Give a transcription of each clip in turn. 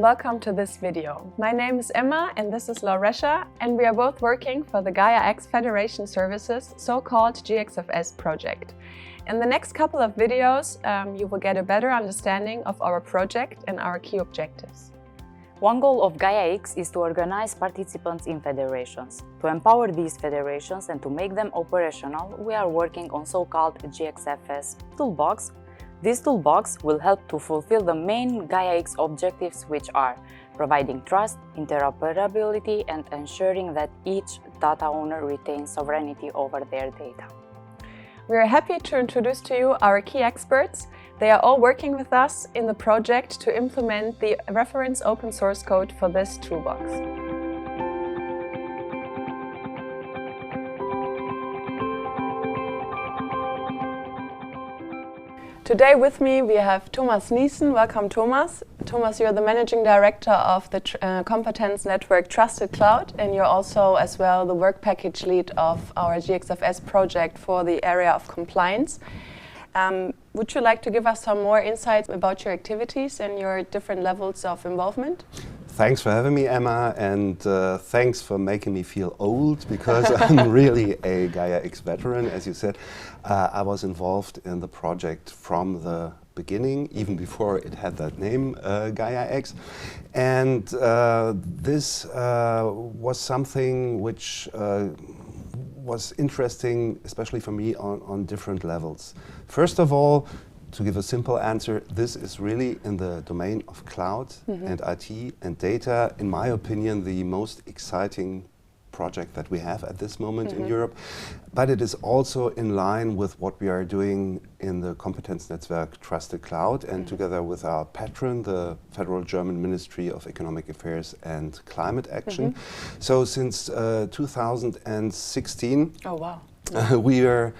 welcome to this video. My name is Emma and this is Lauresha, and we are both working for the Gaia-X Federation Services so-called GXFS project. In the next couple of videos, you will get a better understanding of our project and our key objectives. One goal of Gaia-X is to organize participants in federations. To empower these federations and to make them operational, we are working on so-called GXFS toolbox. This toolbox will help to fulfill the main Gaia-X objectives, which are providing trust, interoperability, and ensuring that each data owner retains sovereignty over their data. We are happy to introduce to you our key experts. They are all working with us in the project to implement the reference open source code for this toolbox. Today with me we have Thomas Niessen. Welcome, Thomas. Thomas, you're the Managing Director of the Competence Network Trusted Cloud, and you're also as well the work package lead of our GXFS project for the area of compliance. Would you like to give us some more insights about your activities and your different levels of involvement? Thanks for having me, Emma, and thanks for making me feel old, because I'm really a Gaia-X veteran. As you said, I was involved in the project from the beginning, even before it had that name, Gaia-X. And this was something which was interesting, especially for me, on different levels. First of all, to give a simple answer, this is really in the domain of cloud and IT and data. In my opinion, the most exciting project that we have at this moment in Europe. But it is also in line with what we are doing in the Competence Network Trusted Cloud, and together with our patron, the Federal German Ministry of Economic Affairs and Climate Action. So since 2016, we are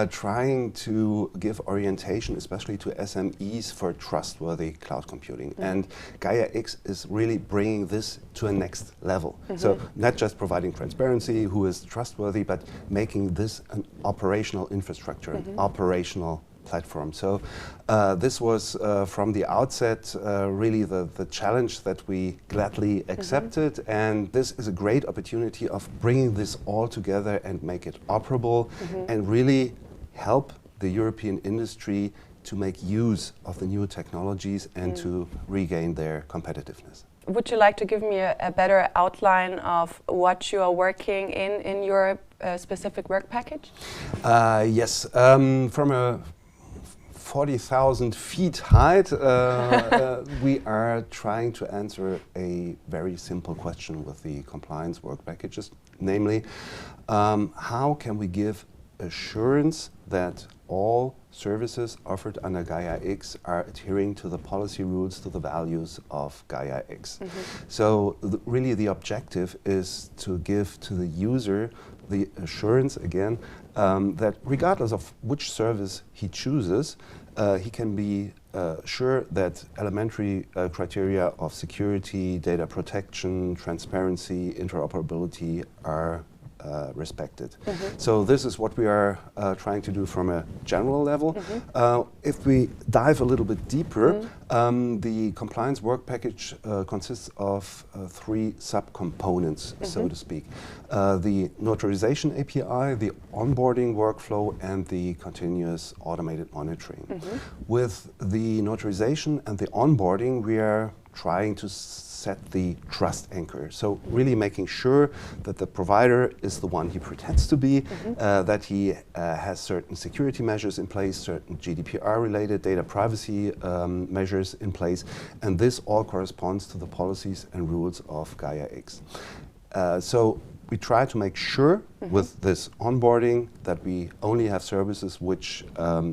trying to give orientation, especially to SMEs, for trustworthy cloud computing. And Gaia-X is really bringing this to a next level. So not just providing transparency, who is trustworthy, but making this an operational infrastructure, an operational platform. So this was from the outset really the challenge that we gladly accepted, and this is a great opportunity of bringing this all together and make it operable and really help the European industry to make use of the new technologies and to regain their competitiveness. Would you like to give me a better outline of what you are working in your specific work package? Yes, from a 40,000 feet height, we are trying to answer a very simple question with the compliance work packages, namely, how can we give assurance that all services offered under Gaia-X are adhering to the policy rules, to the values of Gaia-X. So really the objective is to give to the user the assurance, again, that regardless of which service he chooses, he can be sure that elementary criteria of security, data protection, transparency, interoperability are respected. So this is what we are trying to do from a general level. If we dive a little bit deeper, the compliance work package consists of three subcomponents, so to speak. The notarization API, the onboarding workflow, and the continuous automated monitoring. With the notarization and the onboarding, we are trying to set the trust anchor. So really making sure that the provider is the one he pretends to be, that he has certain security measures in place, certain GDPR-related data privacy measures in place, and this all corresponds to the policies and rules of Gaia-X. So we try to make sure with this onboarding that we only have services which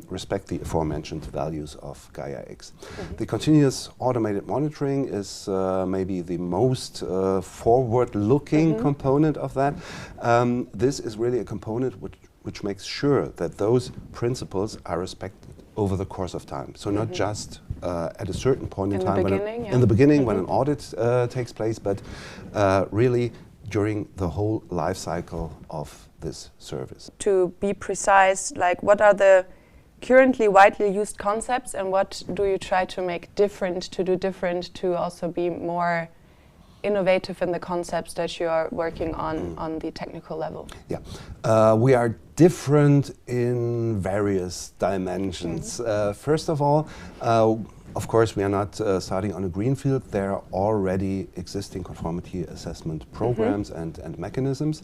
respect the aforementioned values of Gaia-X. The continuous automated monitoring is maybe the most forward-looking component of that. This is really a component which makes sure that those principles are respected over the course of time. So not just at a certain point in time, in the beginning when an audit takes place, but really during the whole life cycle of this service. To be precise, like what are the currently widely used concepts, and what do you try to make different, to do different, to also be more innovative in the concepts that you are working on the technical level? Yeah, we are different in various dimensions. First of all, of course, we are not starting on a greenfield. There are already existing conformity assessment programs and mechanisms.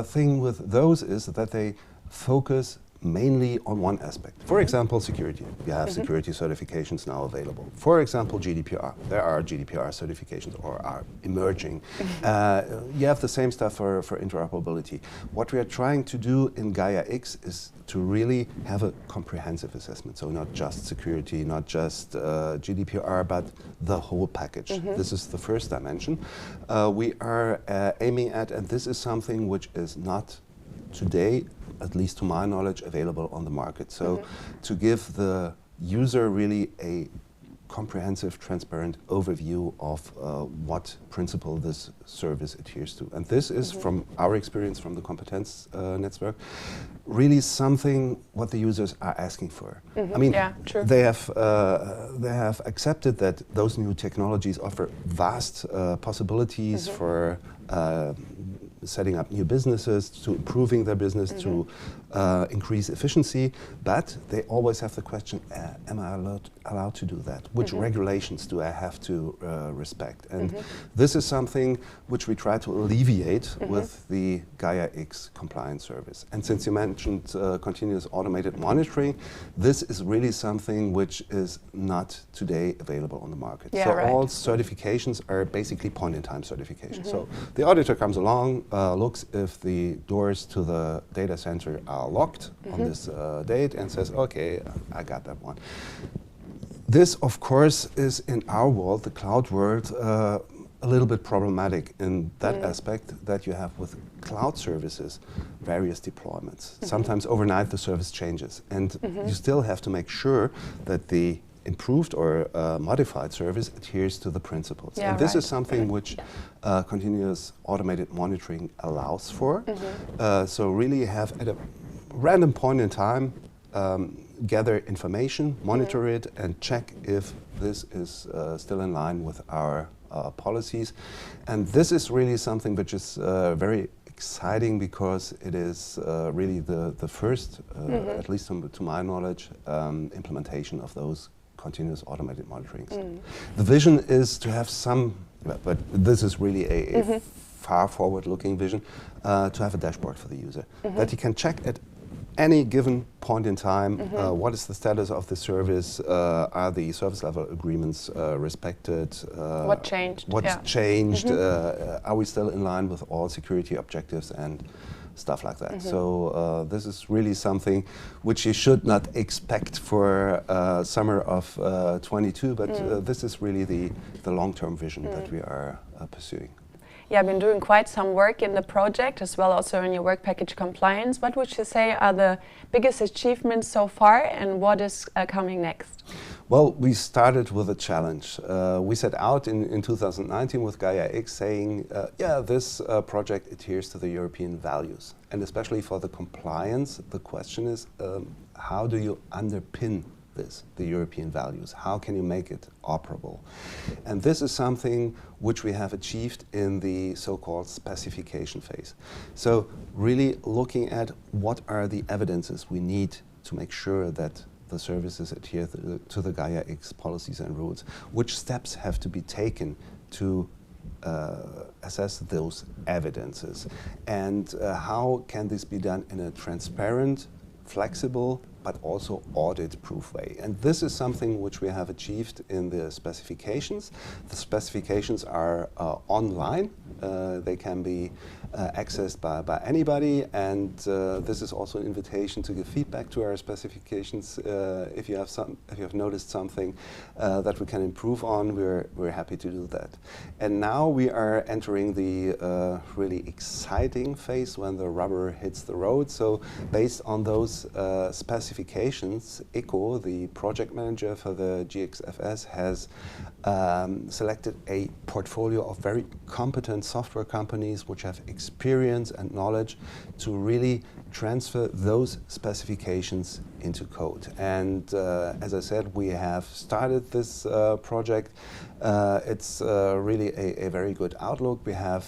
Thing with those is that they focus mainly on one aspect. For example, security. We have security certifications now available. For example, GDPR. There are GDPR certifications or are emerging. You have the same stuff for interoperability. What we are trying to do in Gaia-X is to really have a comprehensive assessment. So not just security, not just GDPR, but the whole package. This is the first dimension we are aiming at, and this is something which is not today, at least to my knowledge, available on the market. So to give the user really a comprehensive, transparent overview of what principle this service adheres to. And this is, from our experience from the competence network, really something what the users are asking for. I mean, they have accepted that those new technologies offer vast possibilities for setting up new businesses, to improving their business, to increase efficiency, but they always have the question, am I allowed to do that? Which regulations do I have to respect? And this is something which we try to alleviate with the Gaia-X compliance service. And since you mentioned continuous automated monitoring, this is really something which is not today available on the market. Yeah, so right. all certifications are basically point-in-time certifications. So the auditor comes along, looks if the doors to the data center are locked on this date and says, okay, I got that one. This, of course, is in our world, the cloud world, a little bit problematic in that aspect that you have with cloud services, various deployments. Sometimes overnight the service changes, and you still have to make sure that the improved or modified service adheres to the principles. Yeah, and this right. is something which continuous automated monitoring allows for. So really have at a random point in time gather information, monitor it, and check if this is still in line with our policies. And this is really something which is very exciting because it is really the first, at least to my knowledge, implementation of those continuous automated monitoring. The vision is to have some, but this is really a far forward-looking vision, to have a dashboard for the user that he can check at any given point in time, what is the status of the service, are the service level agreements respected, What changed? what's changed, are we still in line with all security objectives and stuff like that. So this is really something which you should not expect for summer of 22, but this is really the long-term vision that we are pursuing. Yeah, I've been doing quite some work in the project as well, also in your work package compliance. What would you say are the biggest achievements so far, and what is coming next? Well, we started with a challenge. We set out in 2019 with Gaia-X saying, yeah, this project adheres to the European values. And especially for the compliance, the question is, how do you underpin the European values? How can you make it operable? And this is something which we have achieved in the so-called specification phase. So really looking at what are the evidences we need to make sure that the services adhere to the Gaia-X policies and rules. Which steps have to be taken to assess those evidences? And how can this be done in a transparent, flexible, but also audit-proof way? And this is something which we have achieved in the specifications. The specifications are online. They can be accessed by anybody, and this is also an invitation to give feedback to our specifications. If you have noticed something that we can improve on, we're happy to do that. And now we are entering the really exciting phase when the rubber hits the road. So based on those specifications, ECO, the project manager for the GXFS, has selected a portfolio of very competent software companies which have experience and knowledge to really transfer those specifications into code. And as I said, we have started this project. It's really a very good outlook. We have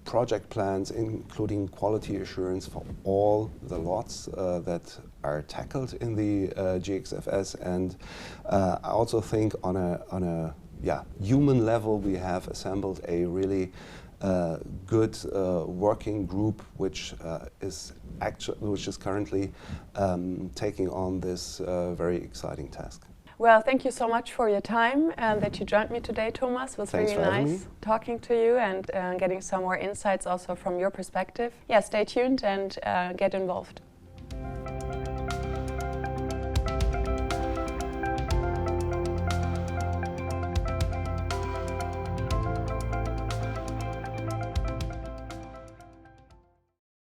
project plans, including quality assurance for all the lots that are tackled in the GXFS. And I also think on a human level, we have assembled a really good working group, which is currently taking on this very exciting task. Well, thank you so much for your time and that you joined me today, Thomas. It was Thanks really for having nice me. talking to you and getting some more insights also from your perspective. Yeah, stay tuned and get involved.